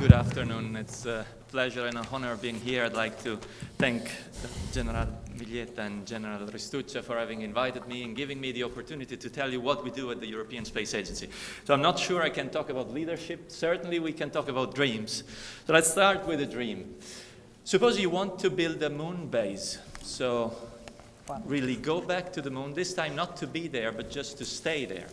Good afternoon. It's a pleasure and an honor being here. I'd like to thank General Miglietta and General Restuccia for having invited me and giving me the opportunity to tell you what we do at the European Space Agency. So I'm not sure I can talk about leadership. Certainly we can talk about dreams. So let's start with a dream. Suppose you want to build a moon base. So really go back to the moon, this time not to be there, but just to stay there.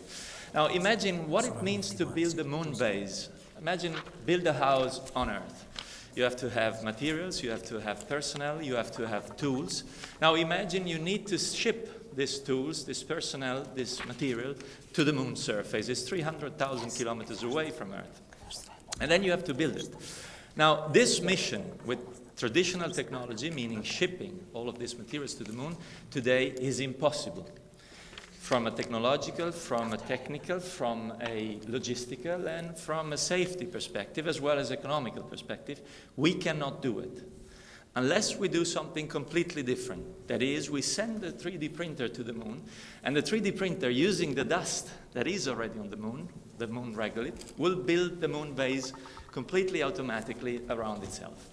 Now imagine what it means to build a moon base. Imagine build a house on Earth. You have to have materials, you have to have personnel, you have to have tools. Now imagine you need to ship these tools, this personnel, this material to the moon surface. It's 300,000 kilometers away from Earth. And then you have to build it. Now this mission with traditional technology, meaning shipping all of these materials to the moon, today is impossible. From a technological, from a technical, from a logistical, and from a safety perspective, as well as economical perspective, we cannot do it. Unless we do something completely different. That is, we send a 3D printer to the moon, and the 3D printer, using the dust that is already on the moon regolith, will build the moon base completely automatically around itself.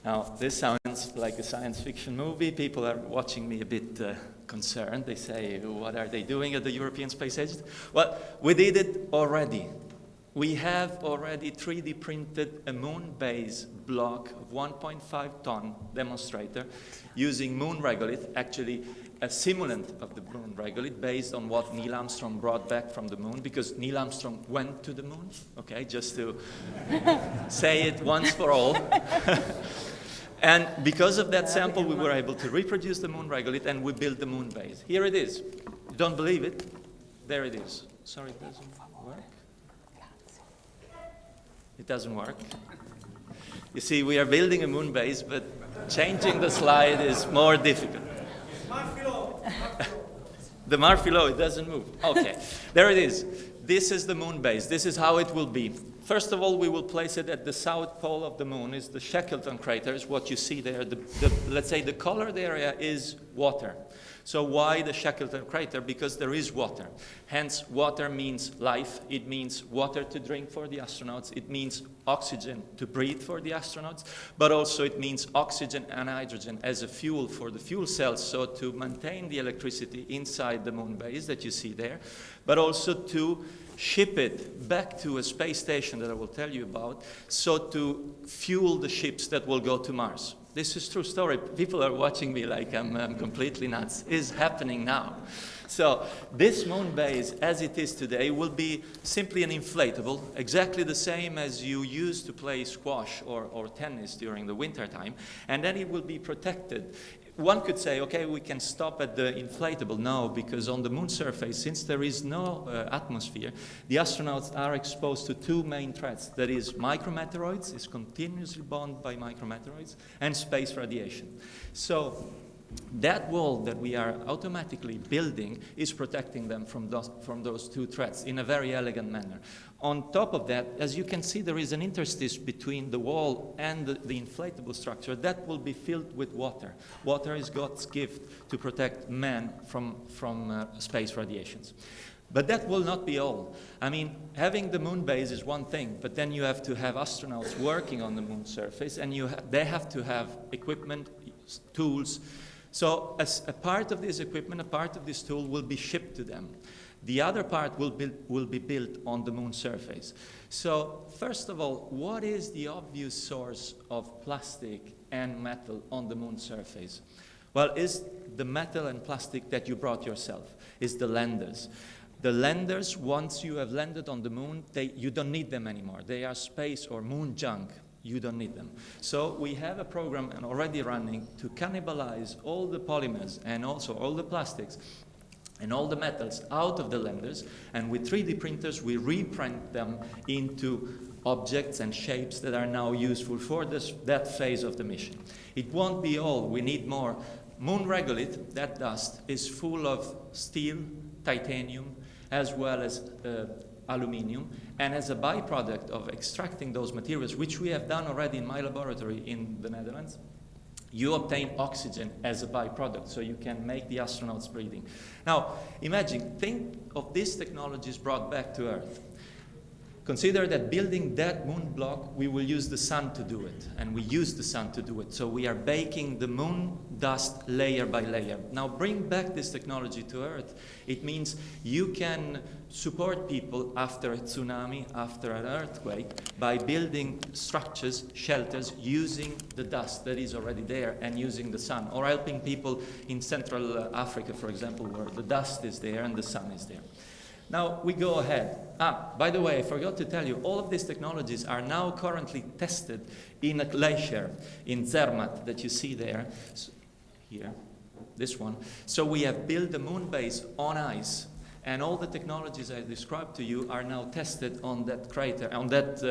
Now, this sounds like a science fiction movie. People are watching me a bit concerned. They say, what are they doing at the European Space Agency? Well, we did it already. We have already 3D printed a moon base block of 1.5 ton demonstrator using moon regolith, actually a simulant of the moon regolith based on what Neil Armstrong brought back from the moon, because Neil Armstrong went to the moon, okay, just to say it once for all. And because of that sample, we were able to reproduce the moon regolith, and we built the moon base. Here it is. You don't believe it? There it is. Sorry, it doesn't work. It doesn't work. You see, we are building a moon base, but changing the slide is more difficult. The Marfilo, it doesn't move. Okay, there it is. This is the moon base. This is how it will be. First of all, we will place it at the south pole of the moon. Is the Shackleton crater, is what you see there. Let's say the colored area is water. So why the Shackleton crater? Because there is water. Hence, water means life. It means water to drink for the astronauts. It means oxygen to breathe for the astronauts. But also it means oxygen and hydrogen as a fuel for the fuel cells, so to maintain the electricity inside the moon base that you see there, but also to ship it back to a space station that I will tell you about, so to fuel the ships that will go to Mars. This is true story. People are watching me like I'm completely nuts. It's happening now. So this moon base, as it is today, will be simply an inflatable, exactly the same as you use to play squash or tennis during the winter time, and then it will be protected. One could say, okay, we can stop at the inflatable. No, because on the moon surface, since there is no atmosphere, the astronauts are exposed to two main threats. That is micrometeoroids, is continuously bombed by micrometeoroids, and space radiation. So that wall that we are automatically building is protecting them from those two threats in a very elegant manner. On top of that, as you can see, there is an interstice between the wall and the inflatable structure that will be filled with water. Water is God's gift to protect man from space radiations. But that will not be all. I mean, having the moon base is one thing, but then you have to have astronauts working on the moon surface, and they have to have equipment, tools. So as a part of this equipment, a part of this tool will be shipped to them. The other part will be built on the moon surface. So first of all, what is the obvious source of plastic and metal on the moon surface? Well, it's the metal and plastic that you brought yourself. It's the landers. The landers, once you have landed on the moon, you don't need them anymore. They are space or moon junk. You don't need them. So we have a program already running to cannibalize all the polymers and also all the plastics and all the metals out of the landers, and with 3D printers we reprint them into objects and shapes that are now useful for that phase of the mission. It won't be all, we need more. Moon regolith, that dust, is full of steel, titanium, as well as aluminium, and as a byproduct of extracting those materials, which we have done already in my laboratory in the Netherlands, you obtain oxygen as a byproduct, so you can make the astronauts breathing. Now, imagine, think of these technologies brought back to Earth. Consider that building that moon block, we will use the sun to do it, and we use the sun to do it. So we are baking the moon dust layer by layer. Now bring back this technology to Earth. It means you can support people after a tsunami, after an earthquake, by building structures, shelters, using the dust that is already there and using the sun, or helping people in Central Africa, for example, where the dust is there and the sun is there. Now we go ahead. By the way, I forgot to tell you, all of these technologies are now currently tested in a glacier in Zermatt that you see there, here, this one. So we have built the moon base on ice, and all the technologies I described to you are now tested on that crater, on that,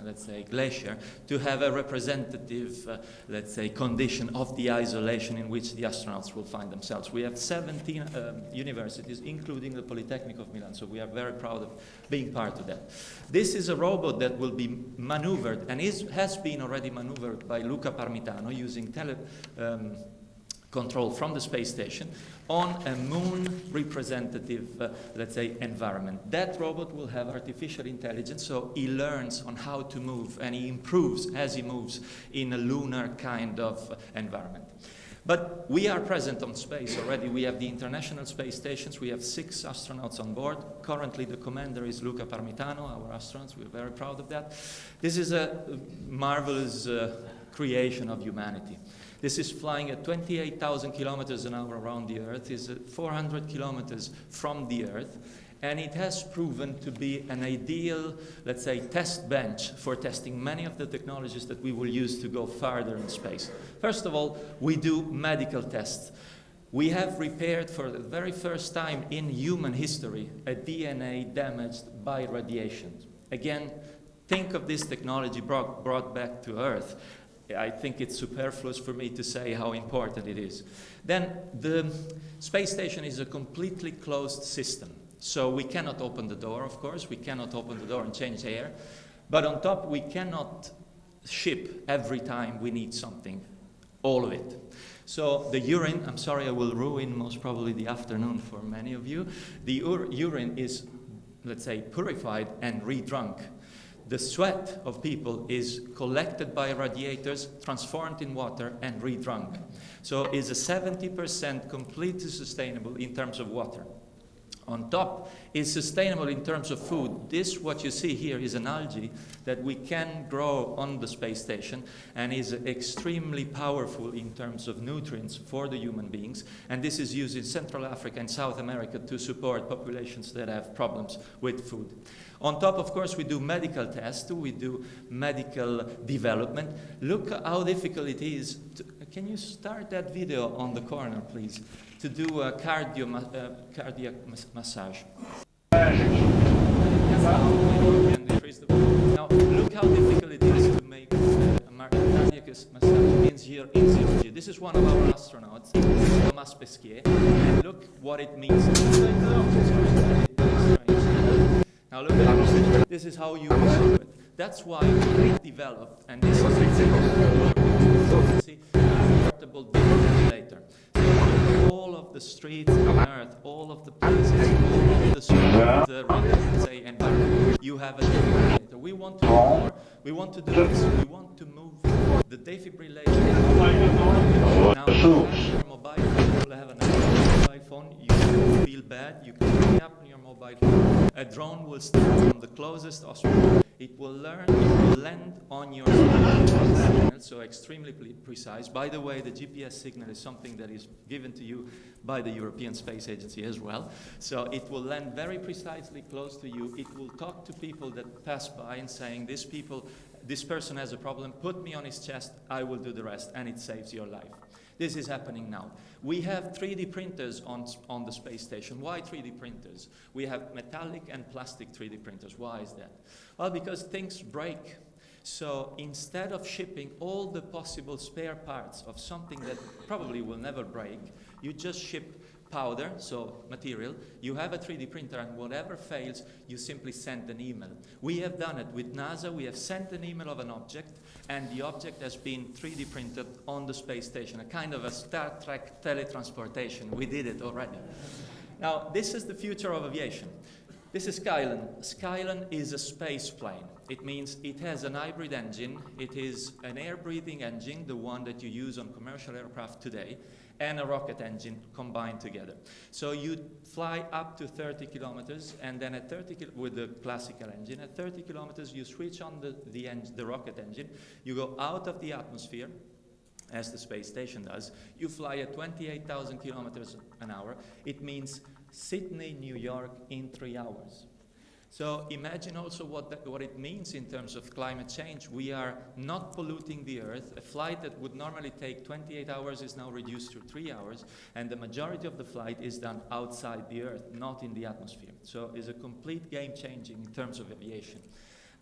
let's say, glacier, to have a representative, let's say, condition of the isolation in which the astronauts will find themselves. We have 17 universities, including the Polytechnic of Milan, so we are very proud of being part of that. This is a robot that will be maneuvered, and has been already maneuvered by Luca Parmitano using control from the space station on a moon representative, let's say, environment. That robot will have artificial intelligence, so he learns on how to move, and he improves as he moves in a lunar kind of environment. But we are present on space already. We have the International Space Stations. We have 6 astronauts on board. Currently, the commander is Luca Parmitano, our astronauts. We're very proud of that. This is a marvelous creation of humanity. This is flying at 28,000 kilometers an hour around the Earth. It's 400 kilometers from the Earth. And it has proven to be an ideal, let's say, test bench for testing many of the technologies that we will use to go farther in space. First of all, we do medical tests. We have repaired for the very first time in human history a DNA damaged by radiation. Again, think of this technology brought back to Earth. I think it's superfluous for me to say how important it is. Then the space station is a completely closed system. So we cannot open the door, of course. We cannot open the door and change air. But on top, we cannot ship every time we need something, all of it. So the urine, I'm sorry, I will ruin most probably the afternoon for many of you. The urine is, let's say, purified and re-drunk. The sweat of people is collected by radiators, transformed in water, and re-drunk. So it's a 70% completely sustainable in terms of water. On top, is sustainable in terms of food. This, what you see here, is an algae that we can grow on the space station and is extremely powerful in terms of nutrients for the human beings. And this is used in Central Africa and South America to support populations that have problems with food. On top, of course, we do medical tests, we do medical development. Look how difficult it is. Can you start that video on the corner, please, to do a cardiac massage? Now, look how difficult it is to make a cardiac massage in zero G. This is one of our astronauts, Thomas Pesquet, and look what it means. Now look at this. This is how you do it. That's why we developed, and this is see, portable defibrillator. So all of the streets on Earth, all of the places, all of the streets, the say environment, you have a defibrillator. We want to do more. We want to do this. We want to move the defibrillator. Now, you have your mobile phone. You have an mobile phone. You feel bad. You can pick up your mobile phone. A drone will start from the closest hospital. It will learn, it will land on your signal, so extremely precise. By the way, the GPS signal is something that is given to you by the European Space Agency as well. So it will land very precisely close to you. It will talk to people that pass by and saying, this person has a problem, put me on his chest, I will do the rest, and it saves your life. This is happening now. We have 3D printers on the space station. Why 3D printers? We have metallic and plastic 3D printers. Why is that? Well, because things break. So instead of shipping all the possible spare parts of something that probably will never break, you just ship powder, so material, you have a 3D printer, and whatever fails, you simply send an email. We have done it with NASA. We have sent an email of an object, and the object has been 3D printed on the space station, a kind of a Star Trek teletransportation. We did it already. Now, this is the future of aviation. This is Skylon. Skylon is a space plane. It means it has an hybrid engine. It is an air-breathing engine, the one that you use on commercial aircraft today, and a rocket engine combined together. So you fly up to 30 kilometers, and then at 30 with the classical engine, at 30 kilometers you switch on the rocket engine, you go out of the atmosphere, as the space station does. You fly at 28,000 kilometers an hour. It means Sydney, New York in 3 hours. So imagine also what it means in terms of climate change. We are not polluting the Earth. A flight that would normally take 28 hours is now reduced to 3 hours, and the majority of the flight is done outside the Earth, not in the atmosphere. So it's a complete game changing in terms of aviation.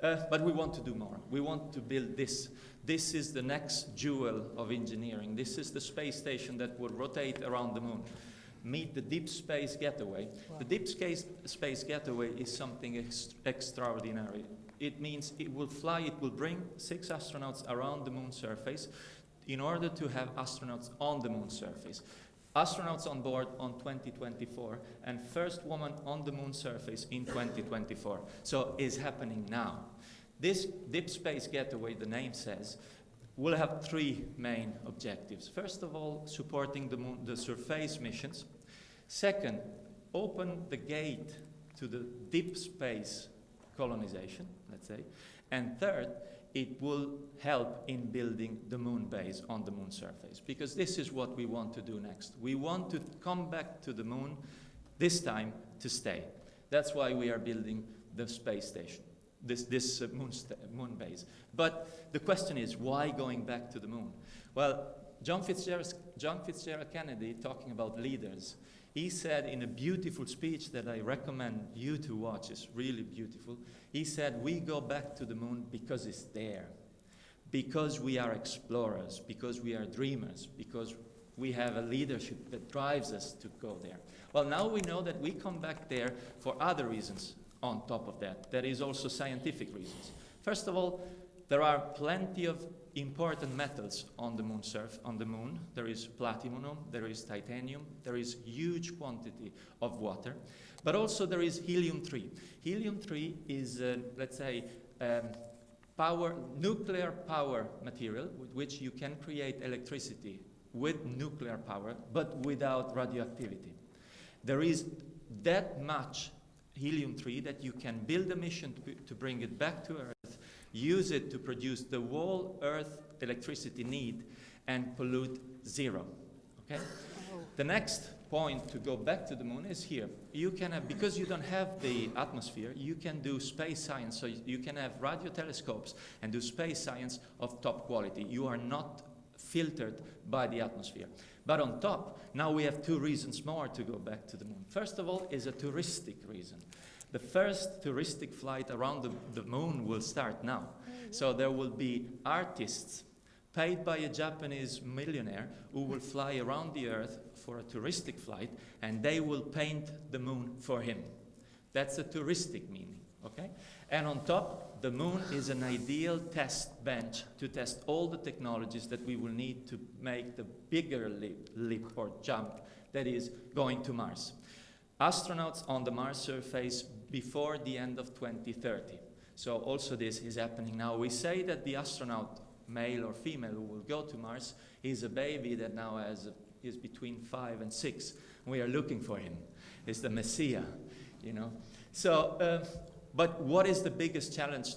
But we want to do more. We want to build this. This is the next jewel of engineering. This is the space station that will rotate around the moon. Meet the Deep Space Getaway. Wow. The Deep Space Getaway is something extraordinary. It means it will fly, it will bring 6 astronauts around the moon surface in order to have astronauts on the moon surface. Astronauts on board on 2024, and first woman on the moon surface in 2024. So it's happening now. This Deep Space Getaway, the name says, will have 3 main objectives. First of all, supporting the surface missions. Second, open the gate to the deep space colonization, let's say. And third, it will help in building the moon base on the moon surface, because this is what we want to do next. We want to come back to the moon, this time to stay. That's why we are building the space station, this moon base. But the question is, why going back to the moon? Well, John Fitzgerald Kennedy, talking about leaders, he said in a beautiful speech that I recommend you to watch, it's really beautiful. He said, we go back to the moon because it's there, because we are explorers, because we are dreamers, because we have a leadership that drives us to go there. Well, now we know that we come back there for other reasons on top of that. There is also scientific reasons. First of all, there are plenty of important metals on the moon. There is platinum, there is titanium, there is huge quantity of water, but also there is helium-3. Helium-3 is, let's say, nuclear power material with which you can create electricity with nuclear power, but without radioactivity. There is that much helium-3 that you can build a mission to bring it back to Earth, use it to produce the whole Earth electricity need, and pollute zero. Okay? Oh. The next point to go back to the moon is here. You can have, because you don't have the atmosphere, you can do space science. So you can have radio telescopes and do space science of top quality. You are not filtered by the atmosphere. But on top, now we have 2 reasons more to go back to the moon. First of all is a touristic reason. The first touristic flight around the moon will start now. So there will be artists paid by a Japanese millionaire who will fly around the Earth for a touristic flight, and they will paint the moon for him. That's a touristic meaning, okay? And on top, the moon is an ideal test bench to test all the technologies that we will need to make the bigger leap or jump that is going to Mars. Astronauts on the Mars surface before the end of 2030. So also this is happening now. We say that the astronaut, male or female, who will go to Mars is a baby that now is between 5 and 6. We are looking for him. It's the Messiah, you know. So, but what is the biggest challenge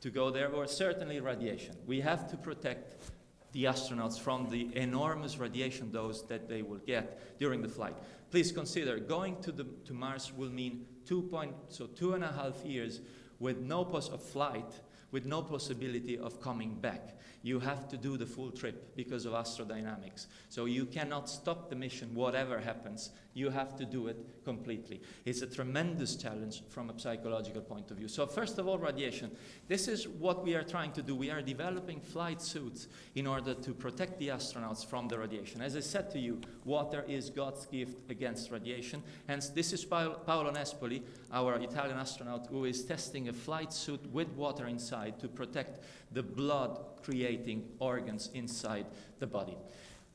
to go there? Well, certainly radiation. We have to protect the astronauts from the enormous radiation dose that they will get during the flight. Please consider going to Mars will mean 2.5 years with no flight, with no possibility of coming back. You have to do the full trip because of astrodynamics. So you cannot stop the mission, whatever happens. You have to do it completely. It's a tremendous challenge from a psychological point of view. So first of all, radiation. This is what we are trying to do. We are developing flight suits in order to protect the astronauts from the radiation. As I said to you, water is God's gift against radiation. Hence, this is Paolo Nespoli, our Italian astronaut, who is testing a flight suit with water inside to protect the blood-creating organs inside the body.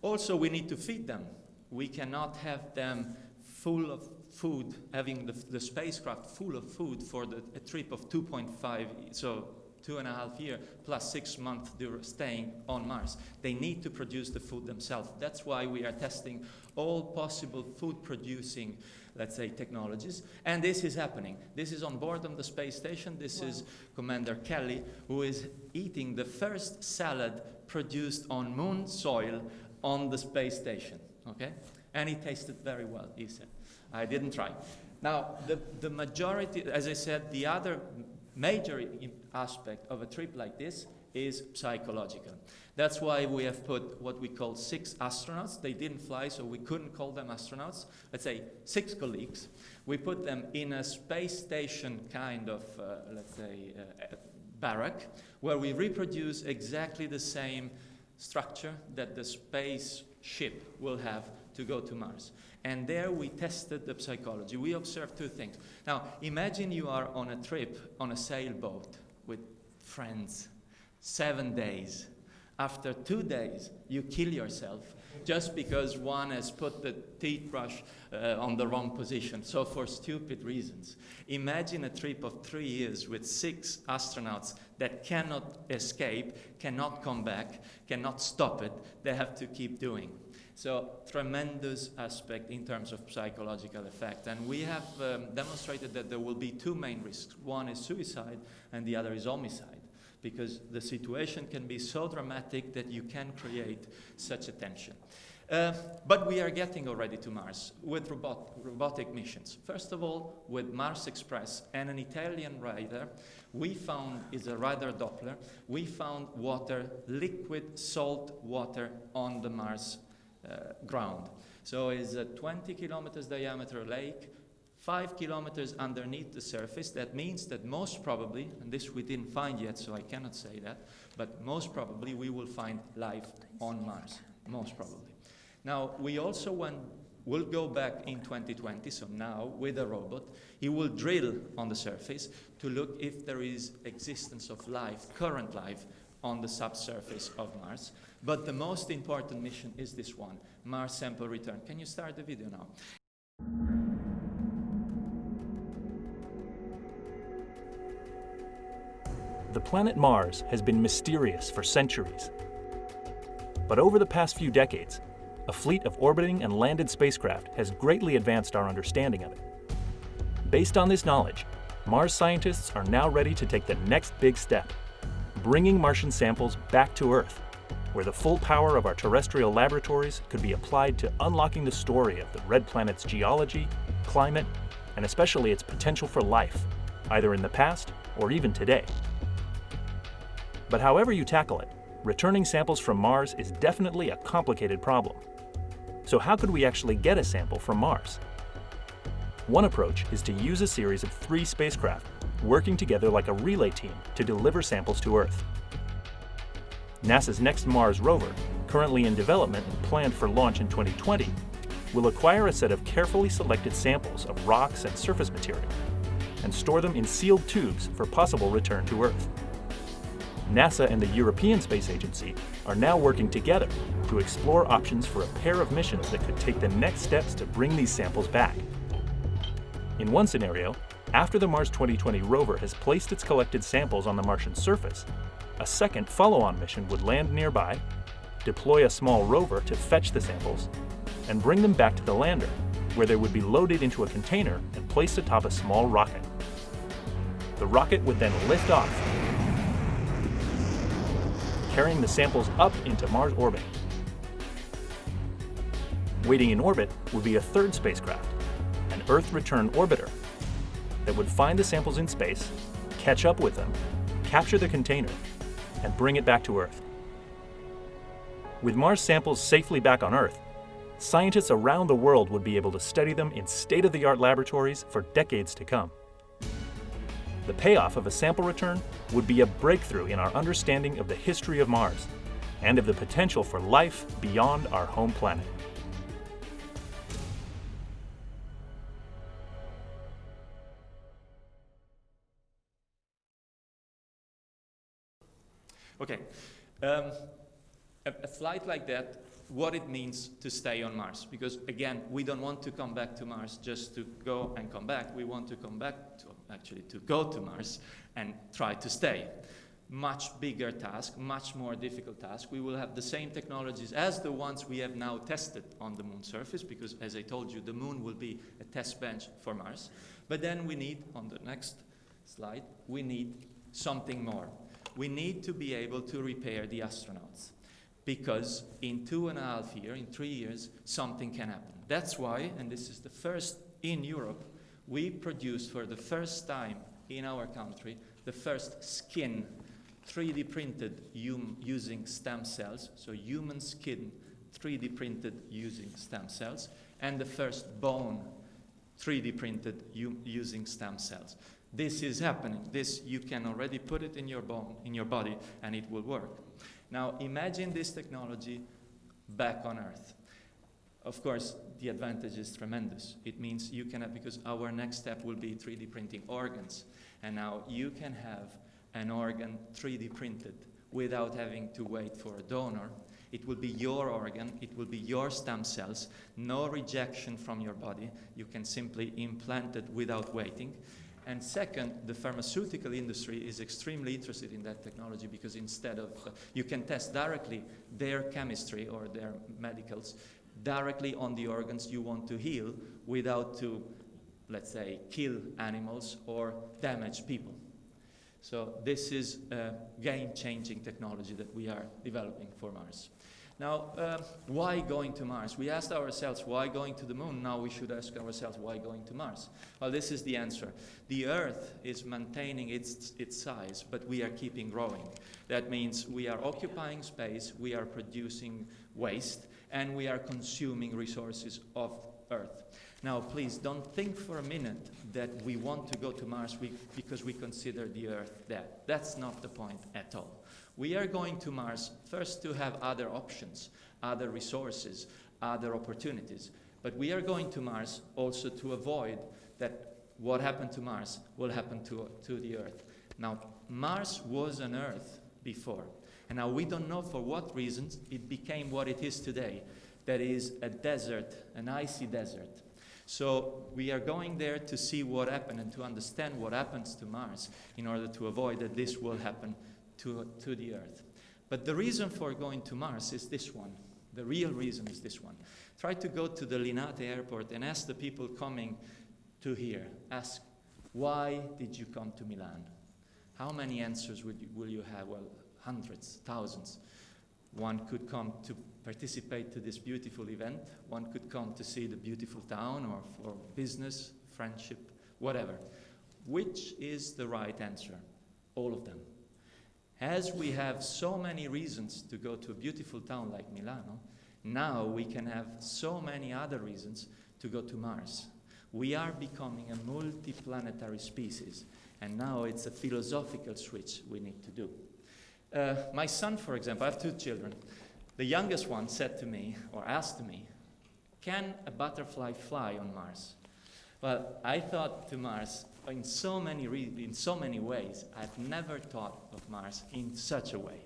Also, we need to feed them. We cannot have them full of food, having the spacecraft full of food for a trip of 2.5, so 2.5 years plus 6 months staying on Mars. They need to produce the food themselves. That's why we are testing all possible food producing, let's say, technologies. And this is happening. This is on board on the space station. This is Commander Kelly, who is eating the first salad produced on moon soil on the space station, okay? And it tasted very well, he said. I didn't try. Now, the majority, as I said, the other major aspect of a trip like this is psychological. That's why we have put what we call 6 astronauts. They didn't fly, so we couldn't call them astronauts. Let's say 6 colleagues. We put them in a space station kind of, let's say, barrack, where we reproduce exactly the same structure that the space ship will have to go to Mars. And there we tested the psychology. We observed 2 things. Now, imagine you are on a trip on a sailboat with friends, 7 days. After 2 days, you kill yourself just because one has put the teeth brush on the wrong position, so for stupid reasons. Imagine a trip of 3 years with 6 astronauts that cannot escape, cannot come back, cannot stop it. They have to keep doing. So tremendous aspect in terms of psychological effect. And we have demonstrated that there will be 2 main risks. One is suicide and the other is homicide, because the situation can be so dramatic that you can create such a tension. But we are getting already to Mars with robotic missions. First of all, with Mars Express and an Italian radar, we found, is a radar Doppler, we found water, liquid salt water on the Mars ground. So it's a 20 kilometers diameter lake, 5 kilometers underneath the surface. That means that most probably, and this we didn't find yet, so I cannot say that, but most probably we will find life on Mars, most probably. Now, we also will go back in 2020, so now with a robot, he will drill on the surface to look if there is existence of life, current life, on the subsurface of Mars. But the most important mission is this one, Mars Sample Return. Can you start the video now? The planet Mars has been mysterious for centuries. But over the past few decades, a fleet of orbiting and landed spacecraft has greatly advanced our understanding of it. Based on this knowledge, Mars scientists are now ready to take the next big step, bringing Martian samples back to Earth, where the full power of our terrestrial laboratories could be applied to unlocking the story of the red planet's geology, climate, and especially its potential for life, either in the past or even today. But however you tackle it, returning samples from Mars is definitely a complicated problem. So how could we actually get a sample from Mars? One approach is to use a series of 3 spacecraft working together like a relay team to deliver samples to Earth. NASA's next Mars rover, currently in development and planned for launch in 2020, will acquire a set of carefully selected samples of rocks and surface material and store them in sealed tubes for possible return to Earth. NASA and the European Space Agency are now working together to explore options for a pair of missions that could take the next steps to bring these samples back. In one scenario, after the Mars 2020 rover has placed its collected samples on the Martian surface, a second follow-on mission would land nearby, deploy a small rover to fetch the samples, and bring them back to the lander, where they would be loaded into a container and placed atop a small rocket. The rocket would then lift off, carrying the samples up into Mars orbit. Waiting in orbit would be a third spacecraft, an Earth return orbiter, that would find the samples in space, catch up with them, capture the container, and bring it back to Earth. With Mars samples safely back on Earth, scientists around the world would be able to study them in state-of-the-art laboratories for decades to come. The payoff of a sample return would be a breakthrough in our understanding of the history of Mars and of the potential for life beyond our home planet. Okay, a flight like that what it means to stay on Mars. Because again, we don't want to come back to Mars just to go and come back. We want to come back to, actually, to go to Mars and try to stay. Much bigger task, much more difficult task. We will have the same technologies as the ones we have now tested on the moon surface, because as I told you, the moon will be a test bench for Mars. But then we need, on the next slide, we need something more. We need to be able to repair the astronauts, because in 2.5 years, in 3 years, something can happen. That's why, and this is the first in Europe, we produced for the first time in our country the first skin 3D printed using stem cells, so human skin 3D printed using stem cells, and the first bone 3D printed using stem cells. This is happening. This, you can already put it in your bone, in your body, and it will work. Now imagine this technology back on Earth. Of course, the advantage is tremendous. It means you can have, because our next step will be 3D printing organs. And now you can have an organ 3D printed without having to wait for a donor. It will be your organ, it will be your stem cells, no rejection from your body. You can simply implant it without waiting. And second, the pharmaceutical industry is extremely interested in that technology, because instead of, you can test directly their chemistry or their medicals directly on the organs you want to heal without to, let's say, kill animals or damage people. So this is a game-changing technology that we are developing for Mars. Now, why going to Mars? We asked ourselves, why going to the moon? Now we should ask ourselves, why going to Mars? Well, this is the answer. The Earth is maintaining its size, but we are keeping growing. That means we are occupying space, we are producing waste, and we are consuming resources of Earth. Now, please don't think for a minute that we want to go to Mars because we consider the Earth dead. That's not the point at all. We are going to Mars first to have other options, other resources, other opportunities. But we are going to Mars also to avoid that what happened to Mars will happen to the Earth. Now, Mars was an Earth before. And now we don't know for what reasons it became what it is today. That is a desert, an icy desert. So we are going there to see what happened and to understand what happens to Mars in order to avoid that this will happen to the Earth. But the reason for going to Mars is this one. The real reason is this one. Try to go to the Linate airport and ask the people coming to here. Ask, why did you come to Milan? How many answers will you have? Well, hundreds, thousands. One could come to participate to this beautiful event. One could come to see the beautiful town, or for business, friendship, whatever. Which is the right answer? All of them. As we have so many reasons to go to a beautiful town like Milano, now we can have so many other reasons to go to Mars. We are becoming a multi-planetary species, and now it's a philosophical switch we need to do. My son, for example, I have 2 children. The youngest one said to me, or asked me, can a butterfly fly on Mars? Well, I thought to Mars in so many ways. I've never thought of Mars in such a way.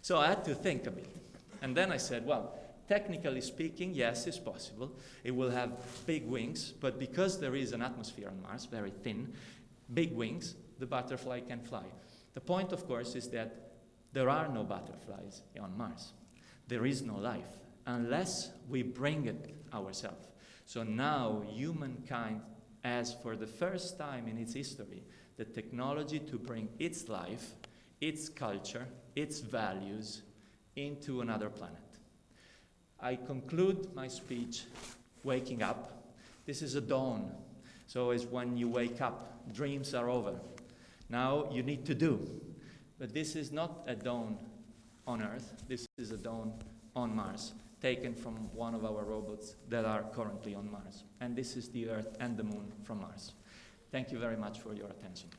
So I had to think a bit. And then I said, well, technically speaking, yes, it's possible. It will have big wings, but because there is an atmosphere on Mars, very thin, big wings, the butterfly can fly. The point, of course, is that there are no butterflies on Mars. There is no life unless we bring it ourselves. So now humankind has, for the first time in its history, the technology to bring its life, its culture, its values into another planet. I conclude my speech waking up. This is a dawn. So it's when you wake up, dreams are over. Now you need to do. But this is not a dawn on Earth. This is a dawn on Mars, taken from one of our robots that are currently on Mars. And this is the Earth and the Moon from Mars. Thank you very much for your attention.